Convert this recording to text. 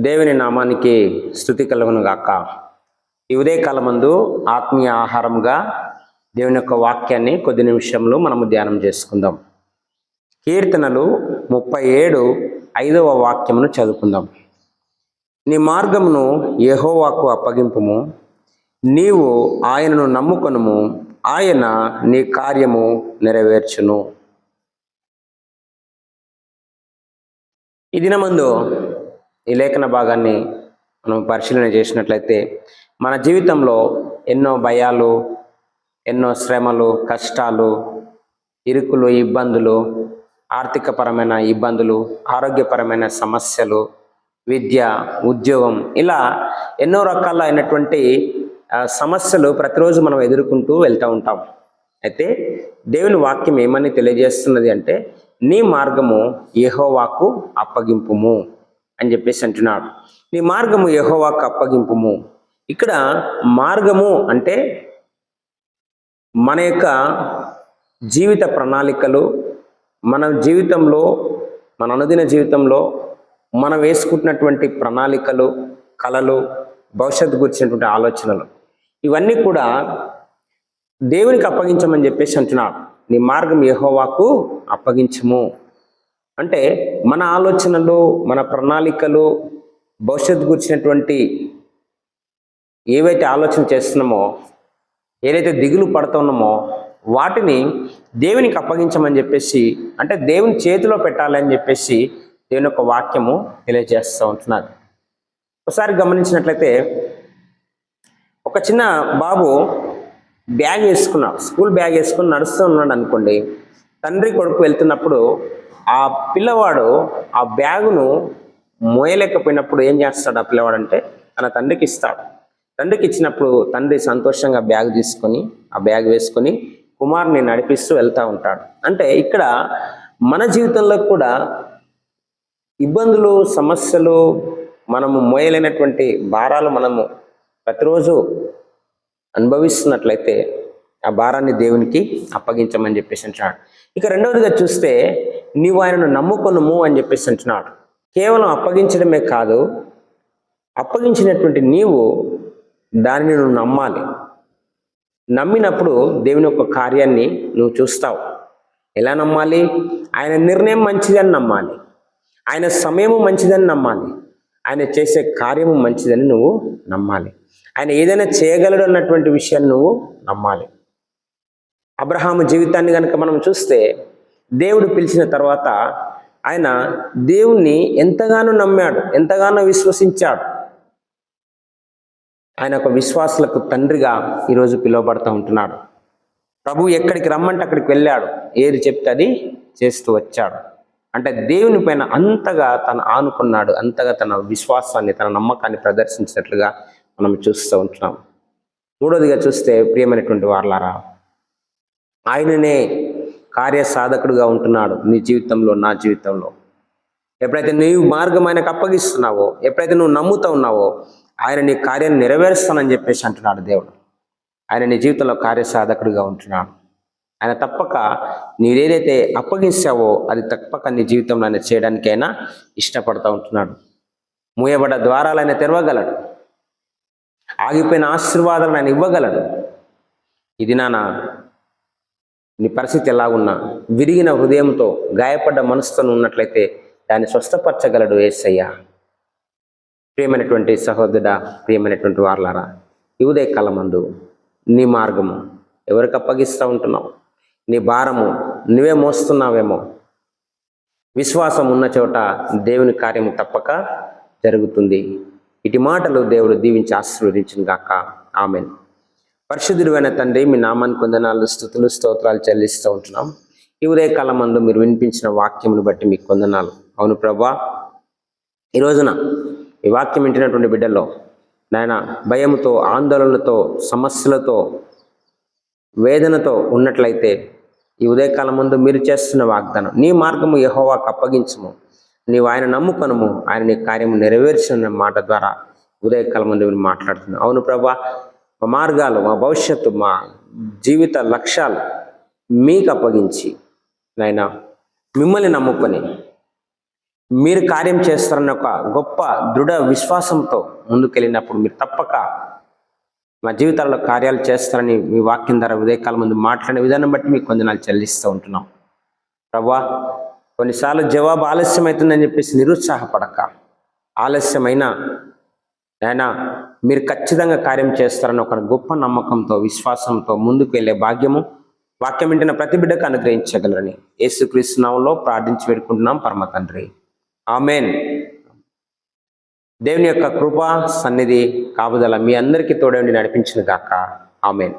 దేవుని నామానికి స్తుతి కలుగును గాక. ఈ ఉదయకాలమందు ఆత్మీయ ఆహారంగా దేవుని యొక్క వాక్యాన్ని కొద్ది నిమిషంలో మనము ధ్యానం చేసుకుందాం. కీర్తనలు 37:5 వాక్యమును చదువుకుందాం. నీ మార్గమును యెహోవాకు అప్పగింపుము, నీవు ఆయనను నమ్ముకొనుము, ఆయన నీ కార్యము నెరవేర్చును. ఈ దినమందు ఈ లేఖన భాగాన్ని మనం పరిశీలన చేసినట్లయితే మన జీవితంలో ఎన్నో భయాలు, ఎన్నో శ్రమలు, కష్టాలు, ఇరుకులు, ఇబ్బందులు, ఆర్థికపరమైన ఇబ్బందులు, ఆరోగ్యపరమైన సమస్యలు, విద్య, ఉద్యోగం, ఇలా ఎన్నో రకాలైనటువంటి సమస్యలు ప్రతిరోజు మనం ఎదుర్కొంటూ వెళ్తూ ఉంటాం. అయితే దేవుని వాక్యం ఏమని తెలియజేస్తున్నది అంటే, నీ మార్గము యెహోవాకు అప్పగింపుము అని చెప్పేసి అంటున్నాడు. నీ మార్గము యెహోవాకు అప్పగింపుము. ఇక్కడ మార్గము అంటే మన యొక్క జీవిత ప్రణాళికలు, మన జీవితంలో, మన అనుదిన జీవితంలో మనం వేసుకుంటున్నటువంటి ప్రణాళికలు, కలలు, భవిష్యత్తు గురించినటువంటి ఆలోచనలు, ఇవన్నీ కూడా దేవునికి అప్పగించమని చెప్పేసి అంటున్నాడు. నీ మార్గం యెహోవాకు అప్పగించము అంటే మన ఆలోచనలు, మన ప్రణాళికలు, భవిష్యత్తు గురించినటువంటి ఏవైతే ఆలోచన చేస్తున్నామో, ఏదైతే దిగులు పడుతున్నామో వాటిని దేవునికి అప్పగించమని చెప్పేసి, అంటే దేవుని చేతిలో పెట్టాలని చెప్పేసి దేవుని యొక్క వాక్యము తెలియజేస్తూ ఉంటున్నారు. ఒకసారి గమనించినట్లయితే ఒక చిన్న బాబు బ్యాగ్ వేసుకున్నాడు, స్కూల్ బ్యాగ్ వేసుకుని నడుస్తూ ఉన్నాడు అనుకోండి. తండ్రి కొడుకు వెళ్తున్నప్పుడు ఆ పిల్లవాడు ఆ బ్యాగును మోయలేకపోయినప్పుడు ఏం చేస్తాడు ఆ పిల్లవాడు అంటే, తన తండ్రికి ఇస్తాడు. తండ్రికి ఇచ్చినప్పుడు తండ్రి సంతోషంగా బ్యాగ్ తీసుకొని, ఆ బ్యాగ్ వేసుకొని కుమారుని నడిపిస్తూ వెళ్తూ ఉంటాడు. అంటే ఇక్కడ మన జీవితంలో కూడా ఇబ్బందులు, సమస్యలు, మనము మోయలేనటువంటి భారాలు మనము ప్రతిరోజు అనుభవిస్తున్నట్లయితే ఆ భారాన్ని దేవునికి అప్పగించమని చెప్పేసి అంటున్నాడు. ఇక రెండవదిగా చూస్తే, నీవు ఆయనను నమ్ముకొనుము అని చెప్పేసి అంటున్నాడు. కేవలం అప్పగించడమే కాదు, అప్పగించినటువంటి నీవు దానిని నువ్వు నమ్మాలి. నమ్మినప్పుడు దేవుని యొక్క కార్యాన్ని నువ్వు చూస్తావు. ఎలా నమ్మాలి? ఆయన నిర్ణయం మంచిదని నమ్మాలి, ఆయన సమయము మంచిదని నమ్మాలి, ఆయన చేసే కార్యము మంచిదని నువ్వు నమ్మాలి, ఆయన ఏదైనా చేయగలడు అన్నటువంటి విషయాన్ని నువ్వు నమ్మాలి. అబ్రహాము జీవితాన్ని కనుక మనం చూస్తే, దేవుడు పిలిచిన తర్వాత ఆయన దేవుణ్ణి ఎంతగానో నమ్మాడు, ఎంతగానో విశ్వసించాడు. ఆయన ఒక విశ్వాసులకు తండ్రిగా ఈరోజు పిలువబడుతూ ఉంటున్నాడు. ప్రభు ఎక్కడికి రమ్మంటే అక్కడికి వెళ్ళాడు, ఏది చెప్తే అది చేస్తూ వచ్చాడు. అంటే దేవుని పైన అంతగా తను ఆనుకున్నాడు, అంతగా తన విశ్వాసాన్ని, తన నమ్మకాన్ని ప్రదర్శించినట్లుగా మనం చూస్తూ ఉంటున్నాం. మూడోదిగా చూస్తే, ప్రియమైనటువంటి వారలారా, ఆయననే కార్యసాధకుడుగా ఉంటున్నాడు నీ జీవితంలో, నా జీవితంలో. ఎప్పుడైతే నీవు మార్గం ఆయనకు అప్పగిస్తున్నావో, ఎప్పుడైతే నువ్వు నమ్ముతూ ఉన్నావో, ఆయన నీ కార్యాన్ని నెరవేరుస్తానని చెప్పేసి అంటున్నాడు దేవుడు. ఆయన నీ జీవితంలో కార్యసాధకుడిగా ఉంటున్నాడు. ఆయన తప్పక నీవేదైతే అప్పగిస్తావో అది తప్పక నీ జీవితంలో ఆయన చేయడానికైనా ఇష్టపడుతూ ఉంటున్నాడు. మూయబడ్డ ద్వారాలు ఆయన తెరవగలడు, ఆగిపోయిన ఆశీర్వాదాలను ఆయన ఇవ్వగలడు. ఇది నీ పరిస్థితి ఎలాగున్నా, విరిగిన హృదయంతో, గాయపడ్డ మనసుతో ఉన్నట్లయితే దాన్ని స్వస్థపరచగలడు యేసయ్య. ప్రియమైనటువంటి సహోదరుడా, ప్రియమైనటువంటి వారలారా, ఈ ఉదయకాలమందు నీ మార్గము ఎవరికి అప్పగిస్తూ ఉంటున్నావు? నీ భారము నువ్వే మోస్తున్నావేమో. విశ్వాసం ఉన్న చోట దేవుని కార్యము తప్పక జరుగుతుంది. ఇటు మాటలు దేవుడు దీవించి ఆశీర్వదించును గాక. ఆమేన్. పరిశుద్ధుడైన తండ్రి, మీ నామానికి వందనాలు, స్తుతులు, స్తోత్రాలు చెల్లిస్తూ ఉంటున్నాం. ఈ ఉదయకాలం మందు మీరు వినిపించిన వాక్యమును బట్టి మీకు వందనాలు. అవును ప్రభా, ఈ రోజున ఈ వాక్యం వింటున్నటువంటి బిడ్డల్లో నాయన భయంతో, ఆందోళనలతో, సమస్యలతో, వేదనతో ఉన్నట్లయితే ఈ ఉదయకాలం ముందు మీరు చేస్తున్న వాగ్దానం, నీ మార్గము యెహోవాకు అప్పగించము, నీవు ఆయన నమ్ముకొనుము, ఆయన నీ కార్యము నెరవేర్చిన మాట ద్వారా ఉదయకాలం ముందు మీరు మాట్లాడుతున్నావు. అవును ప్రభా, మా మార్గాలు, మా భవిష్యత్తు, మా జీవిత లక్ష్యాలు మీకు అప్పగించి నాయన మిమ్మల్ని నమ్ముకొని మీరు కార్యం చేస్తారన్న ఒక గొప్ప దృఢ విశ్వాసంతో ముందుకెళ్ళినప్పుడు మీరు తప్పక మా జీవితాల్లో కార్యాలు చేస్తారని మీ వాక్యం ద్వారా ఉదయకాలం ముందు మాట్లాడిన విధానం బట్టి మీకు వందనాలు చెల్లిస్తూ ఉంటున్నాం. ప్రభువా, కొన్నిసార్లు జవాబు ఆలస్యమవుతుందని చెప్పేసి నిరుత్సాహపడక, ఆలస్యమైన అయినా మీరు ఖచ్చితంగా కార్యం చేస్తారని ఒక గొప్ప నమ్మకంతో విశ్వాసంతో ముందుకు వెళ్ళే భాగ్యము వాక్యం వింటున్న ప్రతి బిడ్డకు అనుగ్రహించగలరని యేసుక్రీస్తు నామములో ప్రార్థించి వేడుకుంటున్నాం పరమ తండ్రి. ఆమేన్. దేవుని యొక్క కృప, సన్నిధి, కాపుదల మీ అందరికీ తోడేండి నడిపించును గాక. ఆమేన్.